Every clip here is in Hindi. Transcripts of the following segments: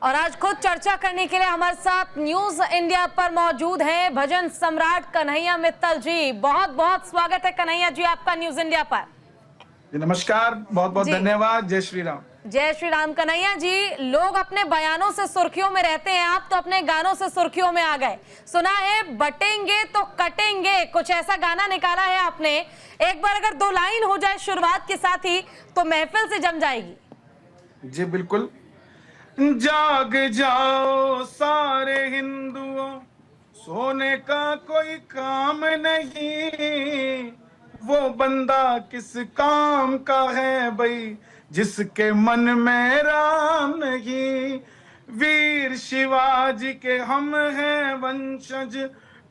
और आज खुद चर्चा करने के लिए हमारे साथ न्यूज इंडिया पर मौजूद हैं भजन सम्राट कन्हैया मित्तल जी। बहुत बहुत स्वागत है कन्हैया जी आपका न्यूज इंडिया पर। नमस्कार, बहुत बहुत धन्यवाद। जय श्री राम। जय श्री राम। कन्हैया जी, लोग अपने बयानों से सुर्खियों में रहते हैं, आप तो अपने गानों से सुर्खियों में आ गए। सुना है बटेंगे तो कटेंगे, कुछ ऐसा गाना निकाला है आपने। एक बार अगर दो लाइन हो जाए शुरुआत के साथ ही तो महफिल से जम जाएगी। जी बिल्कुल। जाग जाओ सारे हिंदुओं, सोने का कोई काम नहीं। वो बंदा किस काम का है भाई, जिसके मन में राम नहीं। वीर शिवाजी के हम हैं वंशज,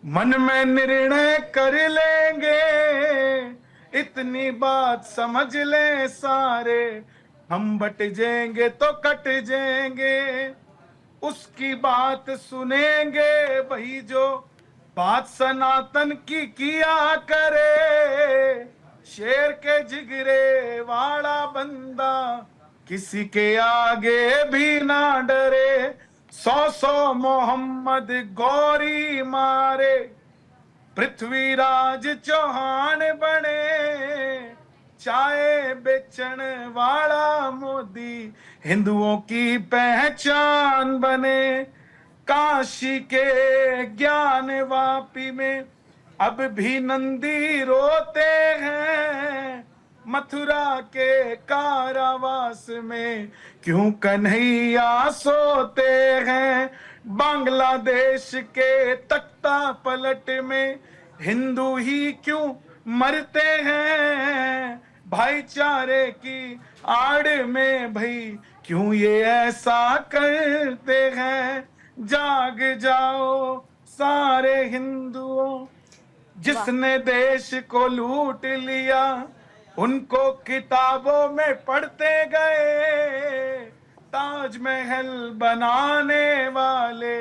मन में निर्णय कर लेंगे। इतनी बात समझ ले सारे, हम बट जाएंगे तो कट जाएंगे। उसकी बात सुनेंगे भाई जो बात सनातन की किया करे। शेर के जिगरे वाला बंदा किसी के आगे भी ना डरे। 100 मोहम्मद गौरी मारे, पृथ्वीराज चौहान बने। चाय बेचन वाला मोदी हिंदुओं की पहचान बने। काशी के ज्ञान वापी में अब भी नंदी रोते हैं। मथुरा के कारावास में क्यों कन्हैया सोते हैं। बांग्लादेश के तख्ता पलट में हिंदू ही क्यों मरते हैं। भाईचारे की आड़ में भाई क्यों ये ऐसा करते हैं। जाग जाओ सारे हिंदुओं, जिसने देश को लूट लिया उनको किताबों में पढ़ते गए। ताजमहल बनाने वाले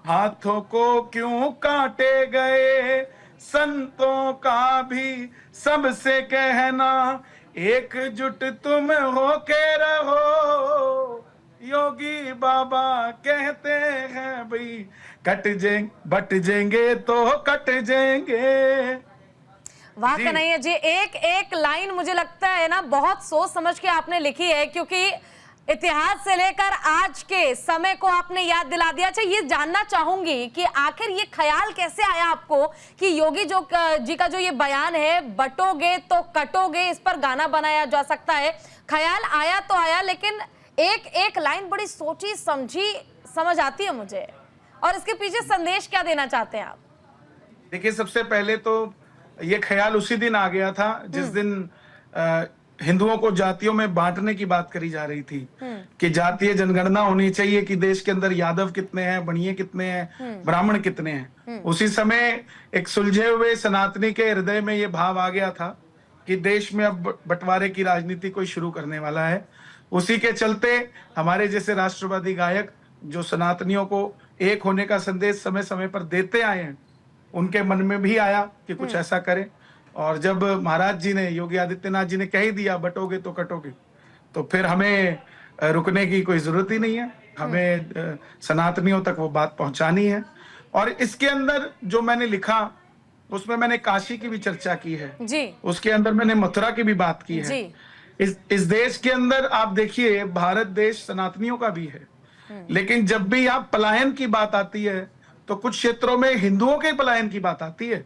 हाथों को क्यों काटे गए। संतों का भी सबसे कहना एकजुट तुम होके रहो। योगी बाबा कहते हैं भाई कट जाएंगे बट जाएंगे तो कट जाएंगे। वाह कन्हैया जी, एक एक लाइन मुझे लगता है ना बहुत सोच समझ के आपने लिखी है, क्योंकि इतिहास से लेकर आज के समय को आपने याद दिला दिया। अच्छा, ये जानना चाहूंगी कि आखिर ये ख्याल कैसे आया आपको कि योगी जी का जो ये बयान है बटोगे तो कटोगे, इस पर गाना बनाया जा सकता है। ख्याल आया तो आया, लेकिन एक एक लाइन बड़ी सोची समझी समझ आती है मुझे। और इसके पीछे संदेश क्या देना चाहते हैं आप? देखिए, सबसे पहले तो ये ख्याल उसी दिन आ गया था जिस दिन हिंदुओं को जातियों में बांटने की बात करी जा रही थी कि जातीय जनगणना होनी चाहिए कि देश के अंदर यादव कितने हैं, बनिए कितने हैं, ब्राह्मण कितने हैं। उसी समय एक सुलझे हुए सनातनी के हृदय में ये भाव आ गया था कि देश में अब बंटवारे की राजनीति कोई शुरू करने वाला है। उसी के चलते हमारे जैसे राष्ट्रवादी गायक जो सनातनियों को एक होने का संदेश समय समय पर देते आए हैं, उनके मन में भी आया कि कुछ ऐसा करें। और जब महाराज जी ने, योगी आदित्यनाथ जी ने कह ही दिया बटोगे तो कटोगे, तो फिर हमें रुकने की कोई जरूरत ही नहीं है। हमें सनातनियों तक वो बात पहुंचानी है। और इसके अंदर जो मैंने लिखा उसमें मैंने काशी की भी चर्चा की है जी। उसके अंदर मैंने मथुरा की भी बात की है जी। इस देश के अंदर आप देखिए, भारत देश सनातनियों का भी है, लेकिन जब भी आप पलायन की बात आती है तो कुछ क्षेत्रों में हिंदुओं के पलायन की बात आती है,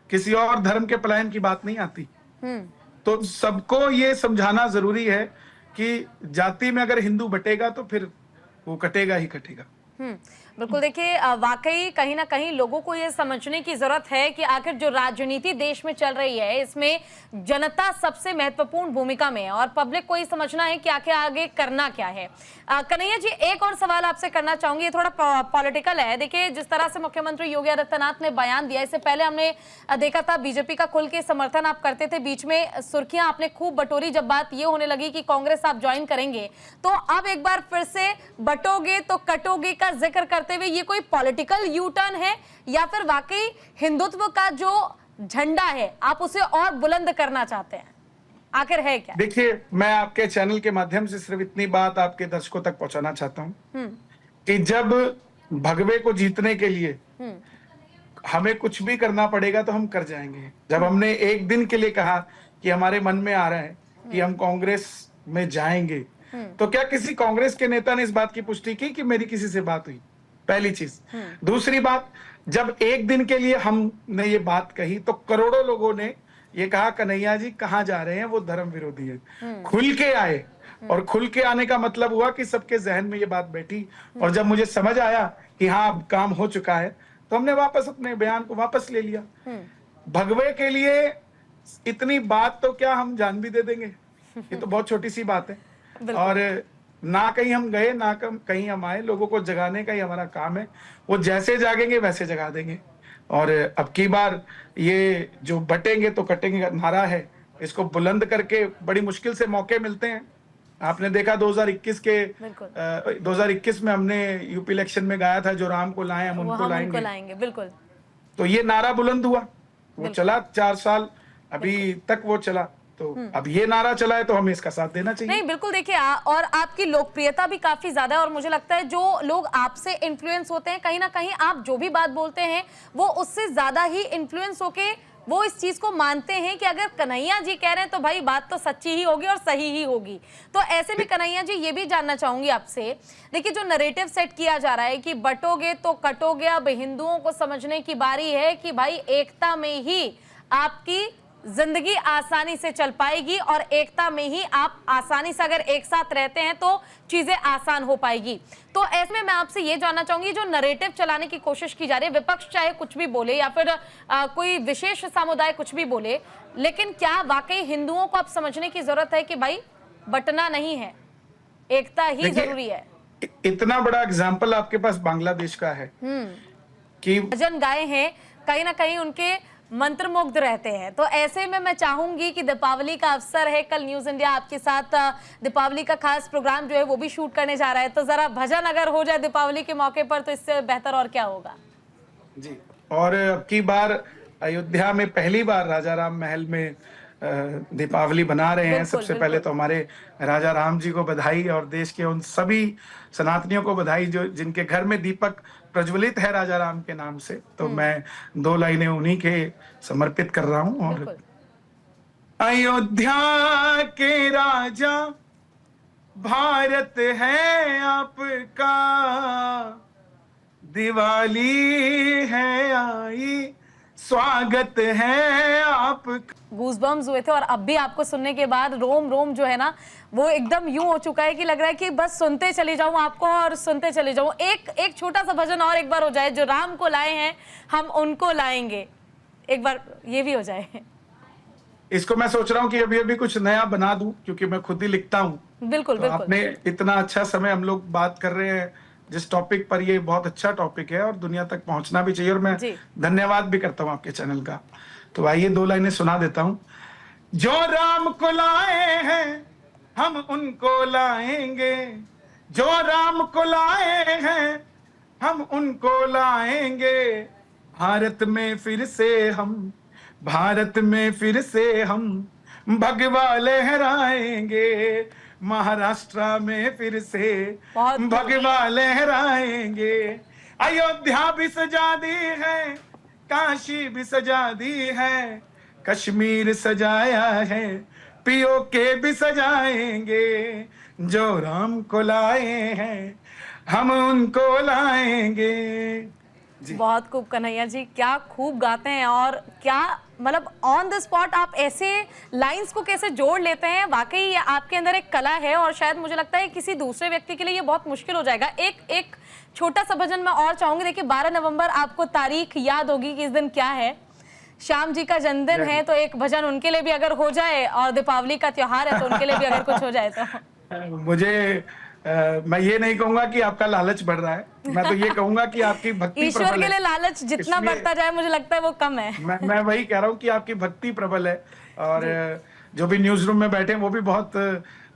किसी और धर्म के पलायन की बात नहीं आती। तो सबको ये समझाना जरूरी है कि जाति में अगर हिंदू बटेगा तो फिर वो कटेगा ही कटेगा। बिल्कुल। देखिए, वाकई कहीं ना कहीं लोगों को ये समझने की जरूरत है कि आखिर जो राजनीति देश में चल रही है इसमें जनता सबसे महत्वपूर्ण भूमिका में है और पब्लिक को ये समझना है कि आखिर आगे करना क्या है। कन्हैया जी, एक और सवाल आपसे करना चाहूंगी, ये थोड़ा पॉलिटिकल है। देखिए, जिस तरह से मुख्यमंत्री योगी आदित्यनाथ ने बयान दिया, इससे पहले हमने देखा था बीजेपी का खुल के समर्थन आप करते थे, बीच में सुर्खियां आपने खूब बटोरी जब बात ये होने लगी कि कांग्रेस आप ज्वाइन करेंगे, तो अब एक बार फिर से बटोगे तो कटोगे का जिक्र करते हुए ये कोई पॉलिटिकल यू टर्न है या फिर वाकई हिंदुत्व का जो झंडा है आप उसे और बुलंद करना चाहते हैं? आखिर है क्या? देखिए, मैं आपके चैनल के माध्यम से सिर्फ इतनी बात आपके दर्शकों तक पहुंचाना चाहता हूं कि जब भगवे को जीतने के लिए हमें कुछ भी करना पड़ेगा तो हम कर जाएंगे। जब हमने एक दिन के लिए कहा कि हमारे मन में आ रहा है कि हम कांग्रेस में जाएंगे, तो क्या किसी कांग्रेस के नेता ने इस बात की पुष्टि की कि मेरी किसी से बात हुई? पहली चीज। दूसरी बात, जब एक दिन के लिए हमने ये बात कही तो करोड़ों लोगों ने ये कहा कन्हैया जी कहां जा रहे हैं, वो धर्म विरोधी है। खुल के आए, और खुल के आने का मतलब हुआ कि सबके जहन में ये बात बैठी, और जब मुझे समझ आया कि हाँ अब काम हो चुका है, तो हमने वापस अपने बयान को वापस ले लिया। भगवे के लिए इतनी बात तो क्या हम जान भी दे देंगे, ये तो बहुत छोटी सी बात है। और ना कहीं हम गए ना कहीं हम आए, लोगों को जगाने का ही हमारा काम है। वो जैसे जागेंगे वैसे जगा देंगे। और अब की बार ये जो बटेंगे तो कटेंगे का नारा है, इसको बुलंद करके बड़ी मुश्किल से मौके मिलते हैं। आपने देखा 2021 में हमने यूपी इलेक्शन में गाया था, जो राम को लाए हम उनको लाएंगे। बिल्कुल। तो ये नारा बुलंद हुआ, वो चला 4 साल, अभी तक वो चला। तो अब ये नारा चला है तो हमें इसका साथ देना चाहिए। नहीं बिल्कुल, देखिए और आपकी लोकप्रियता भी काफी ज्यादा है, और मुझे लगता है जो लोग आपसे इन्फ्लुएंस होते हैं, कहीं ना कहीं आप जो भी बात बोलते हैं वो उससे ज्यादा ही इन्फ्लुएंस होके वो इस चीज को मानते हैं कि अगर कन्हैया जी कह रहे हैं तो भाई बात तो सच्ची ही होगी और सही ही होगी। तो ऐसे में कन्हैया जी ये भी जानना चाहूंगी आपसे, देखिए जो नरेटिव सेट किया जा रहा है कि बटोगे तो कटोगे, अब हिंदुओं को समझने की बारी है कि भाई एकता में ही आपकी जिंदगी आसानी से चल पाएगी, और एकता में ही आप आसानी से अगर एक साथ रहते हैं तो चीजें आसान हो पाएगी। तो ऐसे में मैं आपसे ये जानना चाहूंगी, जो नरेटिव चलाने की कोशिश की जा रही है, विपक्ष चाहे कुछ भी बोले या फिर कोई विशेष समुदाय कुछ भी बोले, लेकिन क्या वाकई हिंदुओं को अब समझने की जरूरत है कि भाई बटना नहीं है, एकता ही जरूरी है? इतना बड़ा एग्जाम्पल आपके पास बांग्लादेश का है कि भजन गाए हैं, कहीं ना कहीं उनके मंत्रमुग्ध रहते हैं। तो ऐसे में मैं चाहूंगी कि दीपावली का अवसर है, कल न्यूज इंडिया आपके साथ दीपावली का खास प्रोग्राम जो है वो भी शूट करने जा रहा है, तो जरा भजन अगर हो जाए दीपावली के मौके पर तो इससे बेहतर और क्या होगा जी। और अब की बार अयोध्या में पहली बार राजा राम महल में दीपावली बना रहे हैं। सबसे पहले तो हमारे राजा राम जी को बधाई, और देश के उन सभी सनातनियों को बधाई जो जिनके घर में दीपक प्रज्वलित है राजा राम के नाम से। तो मैं 2 लाइनें उन्हीं के समर्पित कर रहा हूं। और अयोध्या के राजा भारत है आपका, दिवाली है आई, स्वागत है आपका। गूज़बम्स हुए थे, और अब भी आपको सुनने के बाद रोम रोम जो है ना वो एकदम यूं हो चुका है कि लग रहा है कि बस सुनते चली जाऊं आपको और सुनते चले जाऊं। एक छोटा सा भजन और एक बार हो जाए, जो राम को लाए हैं हम उनको लाएंगे, एक बार ये भी हो जाए। इसको मैं सोच रहा हूँ कि अभी अभी कुछ नया बना दूं, क्योंकि मैं खुद ही लिखता हूँ। बिल्कुल तो बिल्कुल। आपने इतना अच्छा समय हम लोग बात कर रहे हैं जिस टॉपिक पर, ये बहुत अच्छा टॉपिक है और दुनिया तक पहुंचना भी चाहिए, और मैं धन्यवाद भी करता हूँ आपके चैनल का। तो आइए 2 लाइनें सुना देता हूँ। जो राम को लाए हैं हम उनको लाएंगे, जो राम को लाए हैं हम उनको लाएंगे, भारत में फिर से हम भगवा लहराएंगे, महाराष्ट्र में फिर से भगवा लहराएंगे। अयोध्या भी सजा दी है, काशी भी सजा दी है, कश्मीर सजाया है, पीओके भी सजाएंगे, जो राम को लाए हैं हम उनको लाएंगे। बहुत खूब कन्हैया जी, क्या खूब गाते हैं, और क्या मतलब ऑन द स्पॉट आप ऐसे लाइंस को कैसे जोड़ लेते हैं। वाकई ये आपके अंदर एक कला है, और शायद मुझे लगता है किसी दूसरे व्यक्ति के लिए ये बहुत मुश्किल हो जाएगा। एक छोटा सा भजन मैं और चाहूंगी। देखिए 12 नवंबर आपको तारीख याद होगी कि इस दिन क्या है, श्याम जी का जन्मदिन है, तो एक भजन उनके लिए भी अगर हो जाए, और दीपावली का त्योहार है तो उनके लिए भी अगर कुछ हो जाए तो। मुझे मैं ये नहीं कहूंगा कि आपका लालच बढ़ रहा है, मैं तो ये कहूंगा कि आपकी भक्ति ईश्वर के लिए लालच जितना बढ़ता जाए मुझे लगता है वो कम है। मैं वही कह रहा हूँ कि आपकी भक्ति प्रबल है, और जो भी न्यूज रूम में बैठे हैं वो भी बहुत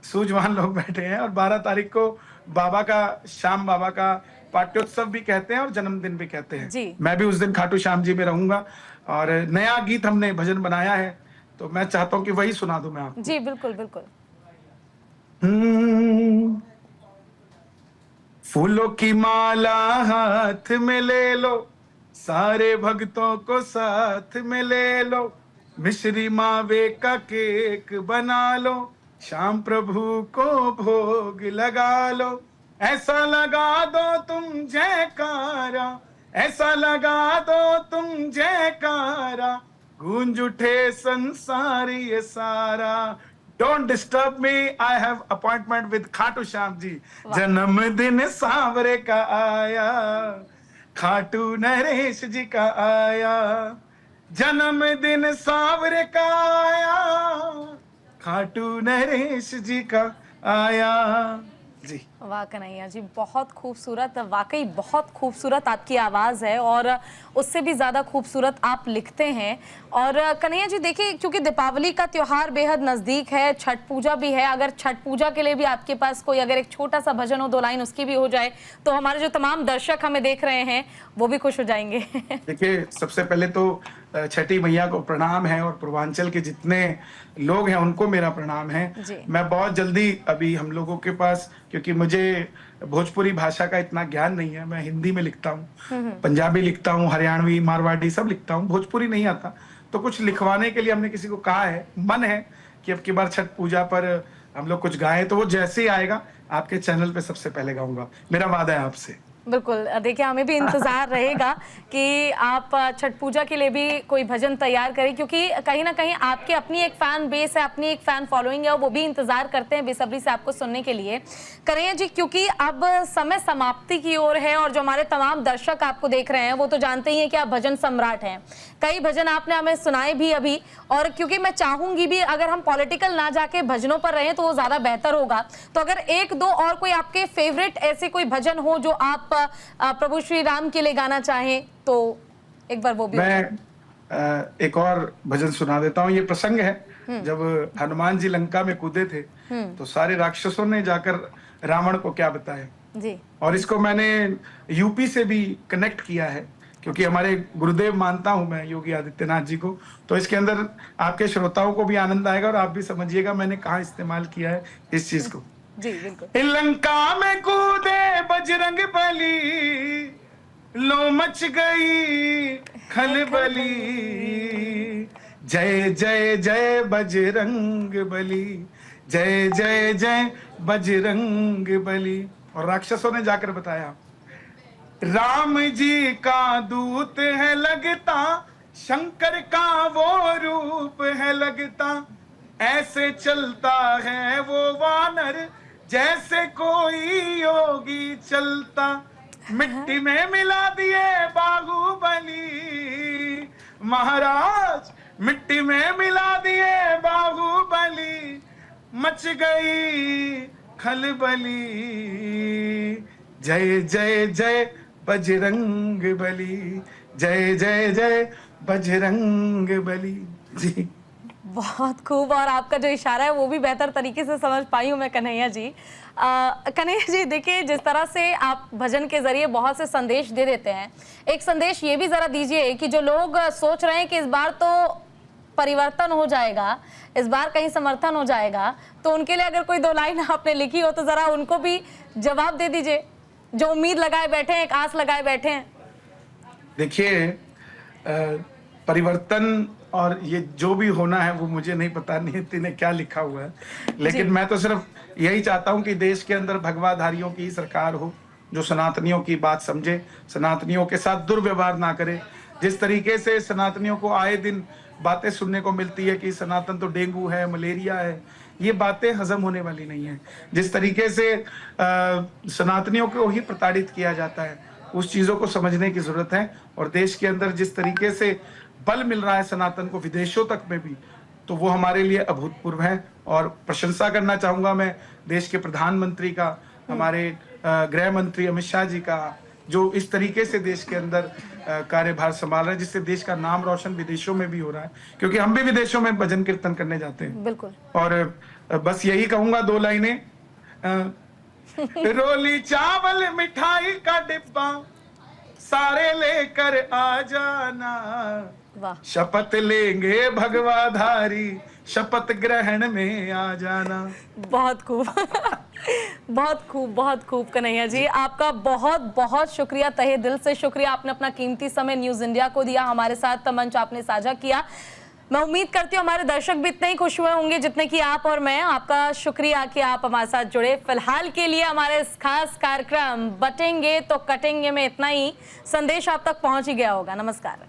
सूझवान लोग बैठे हैं। और 12 तारीख को बाबा का, श्याम बाबा का पाट्योत्सव भी कहते हैं और जन्मदिन भी कहते हैं। मैं भी उस दिन खाटू श्याम जी में रहूंगा, और नया गीत हमने भजन बनाया है, तो मैं चाहता हूँ कि वही सुना दूं मैं आपको। जी बिल्कुल बिल्कुल। फूलों की माला हाथ में ले लो, सारे भक्तों को साथ में ले लो, मिश्री मावे का केक बना लो, शाम प्रभु को भोग लगा लो, ऐसा लगा दो तुम जयकारा, ऐसा लगा दो तुम जयकारा, गूंज उठे संसार ये सारा। Don't disturb me, I have appointment with Khatu Shyam ji. जन्मदिन सांवरे का आया, खाटू नरेश जी का आया, जन्मदिन सांवरे का आया, खाटू नरेश जी का आया जी। वाह कन्हैया जी, बहुत खूबसूरत, वाकई बहुत खूबसूरत आपकी आवाज़ है और उससे भी ज़्यादा खूबसूरत आप लिखते हैं। और कन्हैया जी देखिए, क्योंकि दीपावली का त्यौहार बेहद नज़दीक है, छठ पूजा भी है, अगर छठ पूजा के लिए भी आपके पास कोई अगर एक छोटा सा भजन हो, 2 लाइन उसकी भी हो जाए, तो हमारे जो तमाम दर्शक हमें देख रहे हैं वो भी खुश हो जाएंगे। देखिए, सबसे पहले तो छठी मैया को प्रणाम है और पूर्वांचल के जितने लोग हैं उनको मेरा प्रणाम है। मैं बहुत जल्दी, अभी हम लोगों के पास, क्योंकि मुझे भोजपुरी भाषा का इतना ज्ञान नहीं है, मैं हिंदी में लिखता हूँ, पंजाबी लिखता हूँ, हरियाणवी, मारवाड़ी सब लिखता हूँ, भोजपुरी नहीं आता, तो कुछ लिखवाने के लिए हमने किसी को कहा है, मन है कि अब की बार छठ पूजा पर हम लोग कुछ गाएं, तो वो जैसे ही आएगा आपके चैनल पे सबसे पहले गाऊंगा, मेरा वादा है आपसे। बिल्कुल, देखिए हमें भी इंतज़ार रहेगा कि आप छठ पूजा के लिए भी कोई भजन तैयार करें, क्योंकि कहीं ना कहीं आपकी अपनी एक फ़ैन बेस है, अपनी एक फ़ैन फॉलोइंग है और वो भी इंतज़ार करते हैं बेसब्री से आपको सुनने के लिए। कन्हैया जी, क्योंकि अब समय समाप्ति की ओर है और जो हमारे तमाम दर्शक आपको देख रहे हैं वो तो जानते ही हैं कि आप भजन सम्राट हैं, कई भजन आपने हमें सुनाए भी अभी, और क्योंकि मैं चाहूँगी भी अगर हम पॉलिटिकल ना जाके भजनों पर रहें तो वो ज़्यादा बेहतर होगा, तो अगर 1-2 और कोई आपके फेवरेट ऐसे कोई भजन हो जो आप प्रभु श्री राम के लिए गाना चाहें तो एक बार वो भी। मैं एक और भजन सुना देता हूँ। ये प्रसंग है जब हनुमान जी लंका में कूदे थे तो सारे राक्षसों ने जाकर रावण को क्या बताया जी, और इसको मैंने यूपी से भी कनेक्ट किया है, क्योंकि हमारे गुरुदेव मानता हूं मैं योगी आदित्यनाथ जी को, तो इसके अंदर आपके श्रोताओं को भी आनंद आएगा और आप भी समझिएगा मैंने कहाँ इस्तेमाल किया है इस चीज को। जी बिल्कुल। लंका में कूदे बजरंग बली, लो मच गई खलबली, जय जय जय बजरंग बली, जय जय जय बजरंग बली। और राक्षसों ने जाकर बताया, राम जी का दूत है लगता, शंकर का वो रूप है लगता, ऐसे चलता है वो वानर जैसे कोई योगी चलता, मिट्टी में मिला दिए बाहुबली, महाराज मिट्टी में मिला दिए बाहुबली, मच गई खलबली, जय जय जय बजरंग बली, जय जय जय बजरंग बली जी। बहुत खूब, और आपका जो इशारा है वो भी बेहतर तरीके से समझ पाई हूँ मैं कन्हैया जी। कन्हैया जी देखिए, जिस तरह से आप भजन के जरिए बहुत से संदेश दे देते हैं, एक संदेश ये भी जरा दीजिए कि जो लोग सोच रहे हैं कि इस बार तो परिवर्तन हो जाएगा, इस बार कहीं समर्थन हो जाएगा, तो उनके लिए अगर कोई 2 लाइन आपने लिखी हो तो जरा उनको भी जवाब दे दीजिए, जो उम्मीद लगाए बैठे हैं, एक आस लगाए बैठे हैं। देखिए, परिवर्तन और ये जो भी होना है वो मुझे नहीं पता, नीति ने क्या लिखा हुआ है, लेकिन मैं तो सिर्फ यही चाहता हूं कि देश के अंदर भगवाधारियों की सरकार हो, जो सनातनियों की बात समझे, सनातनियों के साथ दुर्व्यवहार ना करे। जिस तरीके से सनातनियों को आए दिन बातें सुनने को मिलती है कि सनातन तो डेंगू है, मलेरिया है, ये बातें हजम होने वाली नहीं है। जिस तरीके से सनातनियों को ही प्रताड़ित किया जाता है, उस चीजों को समझने की जरूरत है। और देश के अंदर जिस तरीके से बल मिल रहा है सनातन को विदेशों तक में भी, तो वो हमारे लिए अभूतपूर्व है। और प्रशंसा करना चाहूंगा मैं देश के प्रधानमंत्री का, हमारे गृह मंत्री अमित शाह जी का, जो इस तरीके से देश के अंदर कार्यभार संभाल रहे हैं, जिससे देश का नाम रोशन विदेशों में भी हो रहा है, क्योंकि हम भी विदेशों में भजन कीर्तन करने जाते हैं। बिल्कुल। और बस यही कहूंगा 2 लाइनें, रोली चावल मिठाई का डिब्बा सारे लेकर आ जाना, वाह। शपथ लेंगे भगवाधारी शपथ ग्रहण में आ जाना। बहुत खूब बहुत खूब, बहुत खूब कन्हैया जी, आपका बहुत बहुत शुक्रिया, तहे दिल से शुक्रिया। आपने अपना कीमती समय न्यूज इंडिया को दिया, हमारे साथ मंच आपने साझा किया। मैं उम्मीद करती हूँ हमारे दर्शक भी इतने ही खुश हुए होंगे जितने कि आप और मैं। आपका शुक्रिया कि आप हमारे साथ जुड़े। फिलहाल के लिए हमारे इस खास कार्यक्रम बटेंगे तो कटेंगे में इतना ही। संदेश आप तक पहुंच ही गया होगा। नमस्कार।